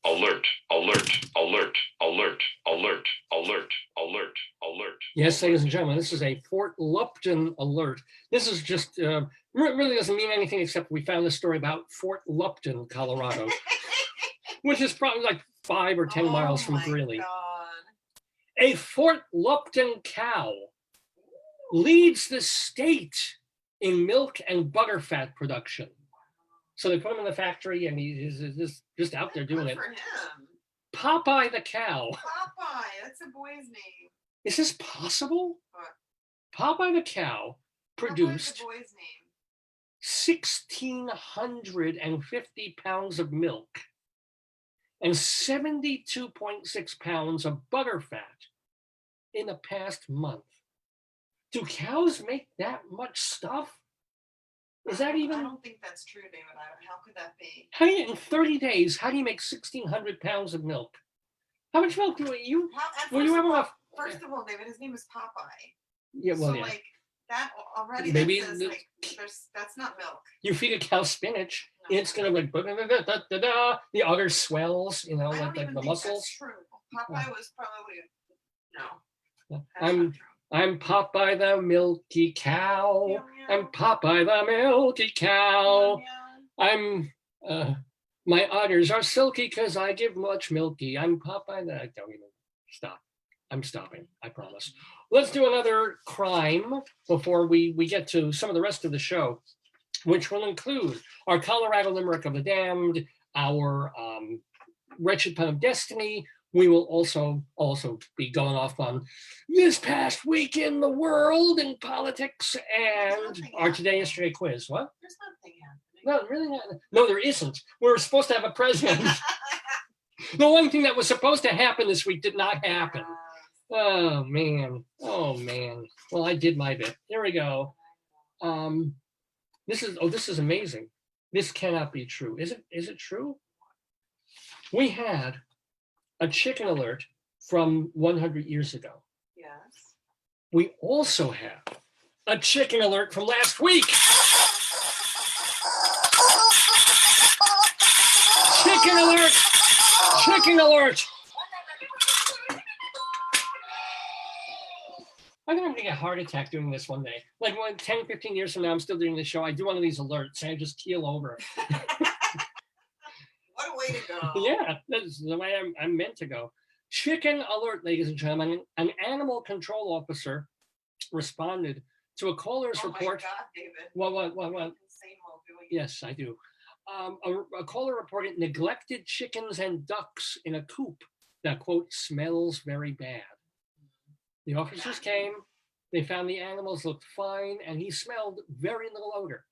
Alert, alert, alert, alert, alert, alert, alert, alert. Yes, ladies and gentlemen, this is a Fort Lupton alert. This is just, really doesn't mean anything except we found this story about Fort Lupton, Colorado, which is probably like 5 or 10 miles from my Greeley. God. A Fort Lupton cow leads the state in milk and butter fat production. So they put him in the factory and he's just out there doing Good it. for him. Popeye the cow. Popeye, that's a boy's name. Is this possible? What? Popeye the cow produced Popeye's a boy's name. 1,650 pounds of milk and 72.6 pounds of butter fat in the past month. Do cows make that much stuff? Is that I even? don't think that's true, David. How could that be? How do you, in 30 days, how do you make 1,600 pounds of milk? How much milk do you? Were you ever off? First of all, David, his name is Popeye. Yeah, well, So yeah. like that already. Maybe that says, the- like, that's not milk. You feed a cow spinach, No. it's gonna like the udder swells, you know, I don't like even the think muscles. that's true. Popeye was probably no. Yeah. That's not true. I'm Popeye the milky cow. Meow, I'm meow. Popeye the milky cow. Meow, I'm my udders are silky because I give much milky. I'm Popeye the. I don't even stop. I'm stopping. I promise. Let's do another crime before we get to some of the rest of the show, which will include our Colorado Limerick of the Damned, our Wretched Pun of Destiny. We will also be going off on this past week in the world in politics and our Today Yesterday quiz. What? There's nothing happening. No, really not. No, there isn't. We were supposed to have a president. The one thing that was supposed to happen this week did not happen. Oh man. Oh man. Well, I did my bit. Here we go. This is amazing. This cannot be true. Is it true? We had a chicken alert from 100 years ago. Yes. We also have a chicken alert from last week. Chicken alert! Chicken alert! I think I'm gonna get a heart attack doing this one day. Like 10, 15 years from now, I'm still doing this show. I do one of these alerts and I just keel over. What a way to go. Yeah, that's the way I'm meant to go. Chicken alert, ladies and gentlemen. An animal control officer responded to a caller's Oh my report. God, David. What? Insane while doing it. Yes, I do. A caller reported neglected chickens and ducks in a coop that, quote, smells very bad. The officers came, they found the animals looked fine, and he smelled very little odor.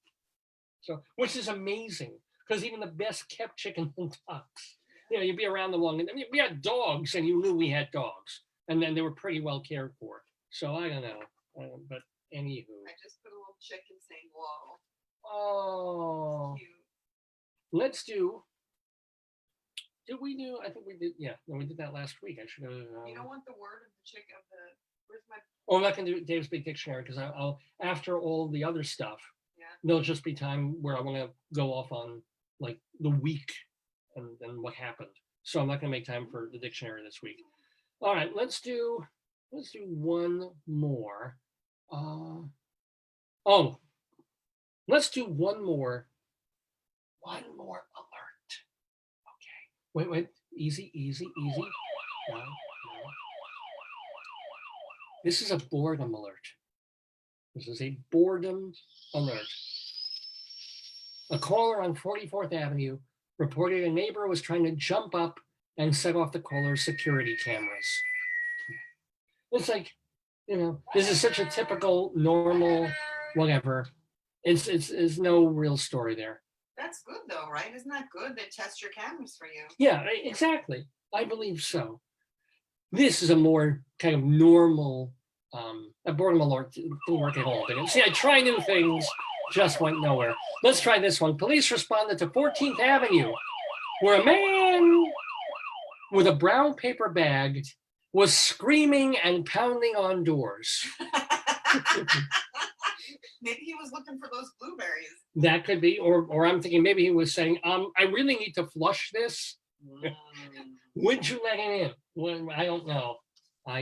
So, which is amazing, because even the best kept chickens and ducks, you know, you'd be around them long. I mean, we had dogs, and you knew we had dogs, and then they were pretty well cared for. So I don't know, but anywho. I just put a little chicken saying whoa. Oh, Cute. let's do. Did we do? I think we did. Yeah, no, we did that last week. I should have. You don't want the word of the chicken of the. Where's my? Oh, I'm not going to do Dave's Big Dictionary because I'll after all the other stuff, Yeah. there'll just be time where I want to go off on like the week and what happened. So I'm not going to make time for the dictionary this week. All right, let's do one more. Let's do one more alert. Okay. Wait. Easy. No. This is a boredom alert. This is a boredom alert. A caller on 44th Avenue reported a neighbor was trying to jump up and set off the caller's security cameras. It's like, you know, this is such a typical, normal, whatever. It's no real story there. That's good though, right? Isn't that good? They test your cameras for you. Yeah, exactly. I believe so. This is a more kind of normal, a boredom alert didn't work at all. Did it? See, I try new things, just went nowhere. Let's try this one. Police responded to 14th Avenue, where a man with a brown paper bag was screaming and pounding on doors. Maybe he was looking for those blueberries. That could be, or I'm thinking maybe he was saying, I really need to flush this. Would you let it in? Well, I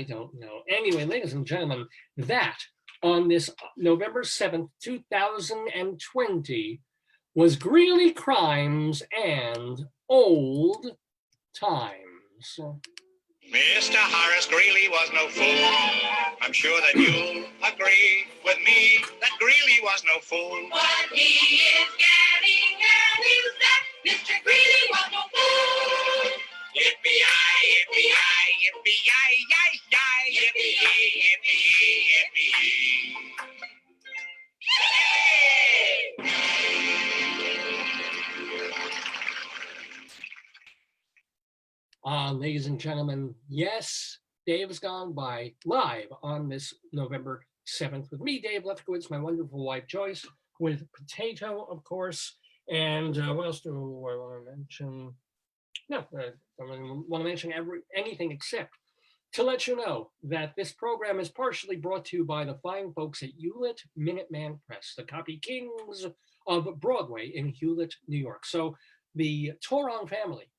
don't know. Anyway, ladies and gentlemen, that on this November 7th, 2020 was Greeley Crimes and Old Times. Mr. Horace Greeley was no fool. I'm sure that you'll agree with me that Greeley was no fool. What he is getting at is that Mr. Greeley was no fool. Yippee-yi, yippee-yi, yippee-yi, yi-yi, yippee-yi, yippee-yi, yippee-yi. Ladies and gentlemen, yes, Dave's Gone By, live on this November 7th with me, Dave Lefkowitz, my wonderful wife Joyce, with Potato, of course. And what else do I want to mention? No, I don't want to mention anything except to let you know that this program is partially brought to you by the fine folks at Hewlett Minuteman Press, the copy kings of Broadway in Hewlett, New York. So the Toron family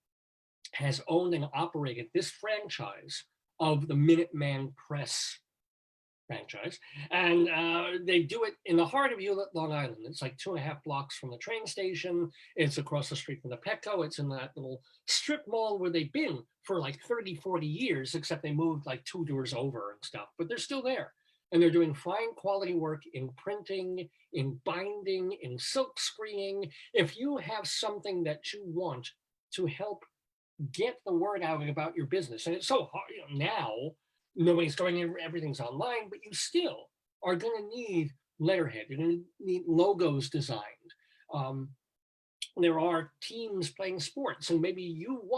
has owned and operated this franchise of the Minuteman Press franchise. And they do it in the heart of Hewlett, Long Island. It's like 2.5 blocks from the train station. It's across the street from the Petco. It's in that little strip mall where they've been for like 30, 40 years, except they moved like 2 doors over and stuff, but they're still there. And they're doing fine quality work in printing, in binding, in silk screening. If you have something that you want to help get the word out about your business, and it's so hard, now, nobody's going in, everything's online, but you still are going to need letterhead. You're going to need logos designed. There are teams playing sports, and maybe you've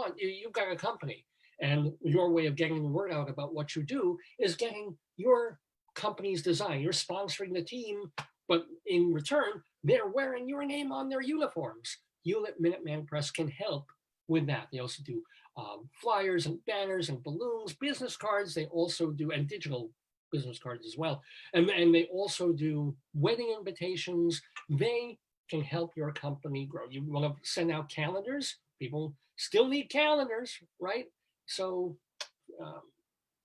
got a company, and your way of getting the word out about what you do is getting your company's design. You're sponsoring the team, but in return, they're wearing your name on their uniforms. Hewlett Minuteman Press can help with that. They also do flyers and banners and balloons, business cards. They also do, and digital business cards as well. And they also do wedding invitations. They can help your company grow. You want to send out calendars? People still need calendars, right? So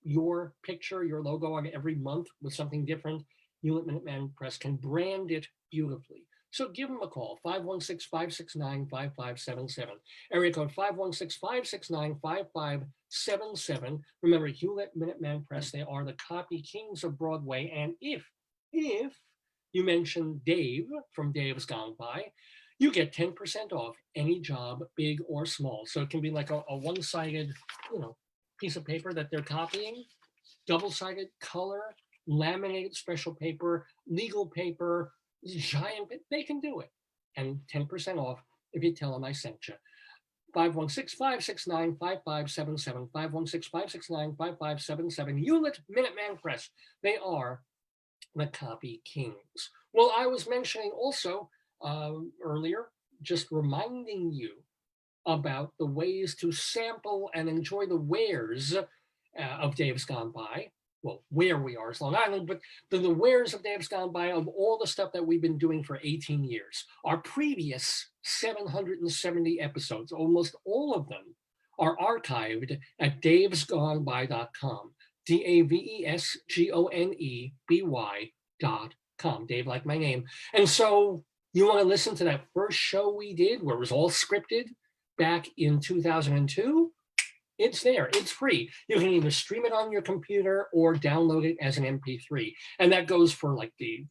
your picture, your logo on every month with something different, Hewlett Minuteman Press can brand it beautifully. So give them a call, 516-569-5577. Area code 516-569-5577. Remember, Hewlett Minuteman Press, they are the copy kings of Broadway. And if you mention Dave from Dave's Gone By, you get 10% off any job, big or small. So it can be like a one-sided, piece of paper that they're copying, double-sided color, laminated special paper, legal paper, giant, they can do it. And 10% off if you tell them I sent you. 516-569-5577, 516-569-5577, Hewlett Minuteman Press. They are the copy kings. Well, I was mentioning also earlier, just reminding you about the ways to sample and enjoy the wares of Dave's Gone By. Well, where we are is Long Island, but the wares of Dave's Gone By of all the stuff that we've been doing for 18 years. Our previous 770 episodes, almost all of them, are archived at davesgoneby.com, davesgoneby.com, Dave like my name. And so you want to listen to that first show we did where it was all scripted back in 2002? It's there, it's free. You can either stream it on your computer or download it as an MP3. And that goes for like the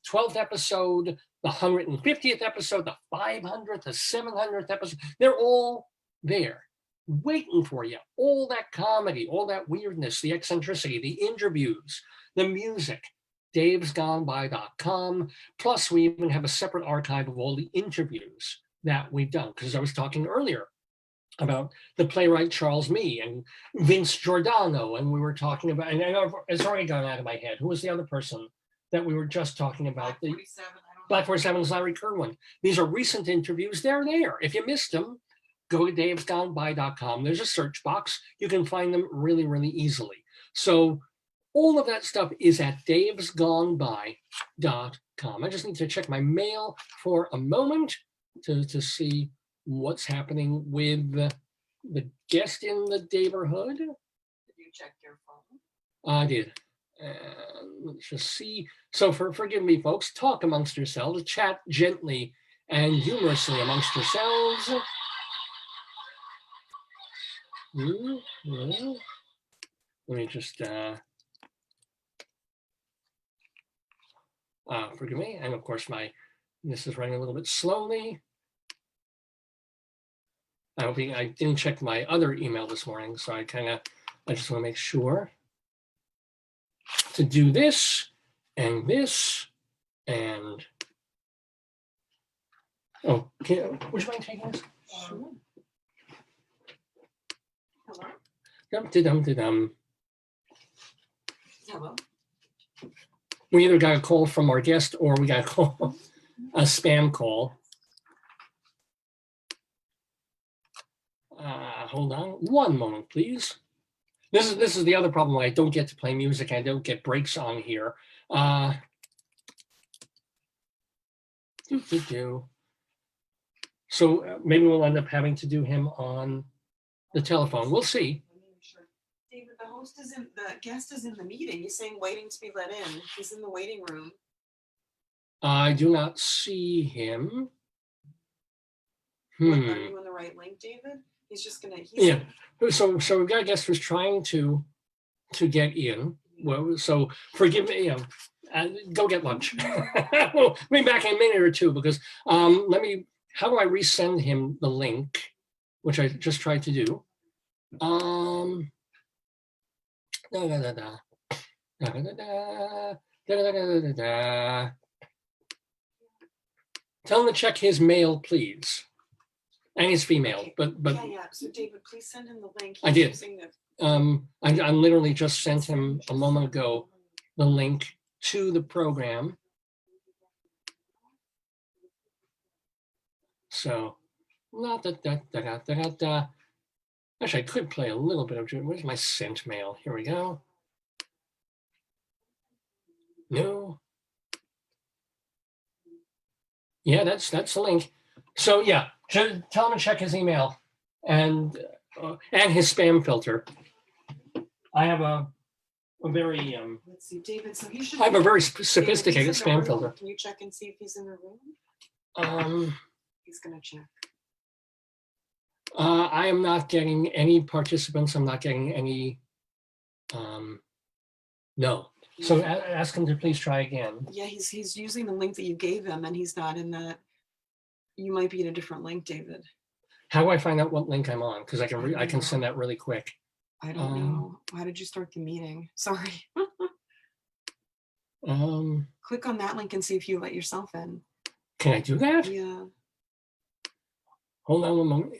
12th episode, the 150th episode, the 500th, the 700th episode. They're all there, waiting for you. All that comedy, all that weirdness, the eccentricity, the interviews, the music, davesgoneby.com. Plus, we even have a separate archive of all the interviews that we've done. Because I was talking earlier about the playwright Charles Mee and Vince Giordano, and we were talking about, and it's already gone out of my head. Who was the other person that we were just talking about? Black 47's Larry Kerwin. These are recent interviews. They're there. If you missed them, go to davesgoneby.com. There's a search box. You can find them really, really easily. So all of that stuff is at davesgoneby.com. I just need to check my mail for a moment to see what's happening with the guest in the neighborhood. Did you check your phone? I did. Let's just see. So forgive me, folks. Talk amongst yourselves. Chat gently and humorously amongst yourselves. Let me just, forgive me. And of course, this is running a little bit slowly. I didn't check my other email this morning, so I just want to make sure to do this and this and, oh, would you mind taking this? Hello? Dum-de-dum-de-dum. Hello? We either got a call from our guest or we got a call, a spam call. Hold on one moment, please. This is the other problem. I don't get to play music. I don't get breaks on here. So maybe we'll end up having to do him on the telephone. We'll see. David, the guest is in the meeting. He's saying waiting to be let in. He's in the waiting room. I do not see him. Are you on the right link, David? He's just gonna. Yeah. So we've got a guest who's trying to get in. Well, so forgive me. Go get lunch. We'll be back in a minute or two because how do I resend him the link, which I just tried to do? Tell him to check his mail, please. And he's female, but Yeah. So David, please send him the link. I did. Using the, I literally just sent him a moment ago the link to the program. So, actually, I could play a little bit of. Where's my sent mail? Here we go. No. Yeah, that's the link. So yeah, tell him to check his email and his spam filter. I have a very let's see, David. So he should. I have a very David, sophisticated he's in the spam room. filter. Can you check and see if he's in the room? He's gonna check. I am not getting any participants. I'm not getting any. No. So ask him to please try again. Yeah, he's using the link that you gave him, and he's not in that. You might be in a different link, David. How do I find out what link I'm on? Because I can send that really quick. I don't know. How did you start the meeting? Sorry. Click on that link and see if you let yourself in. Can I do that? Yeah. Hold on one moment.